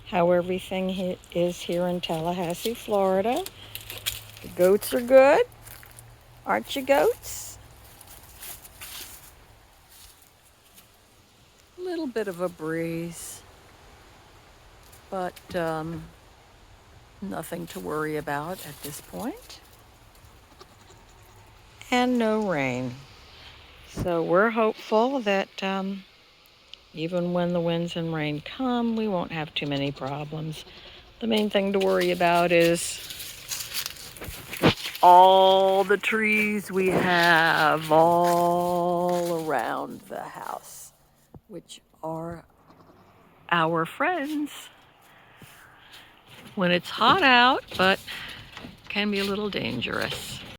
how everything is here in Tallahassee, Florida. The goats are good, aren't you, goats? A little bit of a breeze, but nothing to worry about at this point. And no rain. So we're hopeful that even when the winds and rain come, we won't have too many problems. The main thing to worry about is all the trees we have all around the house, which are our friends when it's hot out, but can be a little dangerous.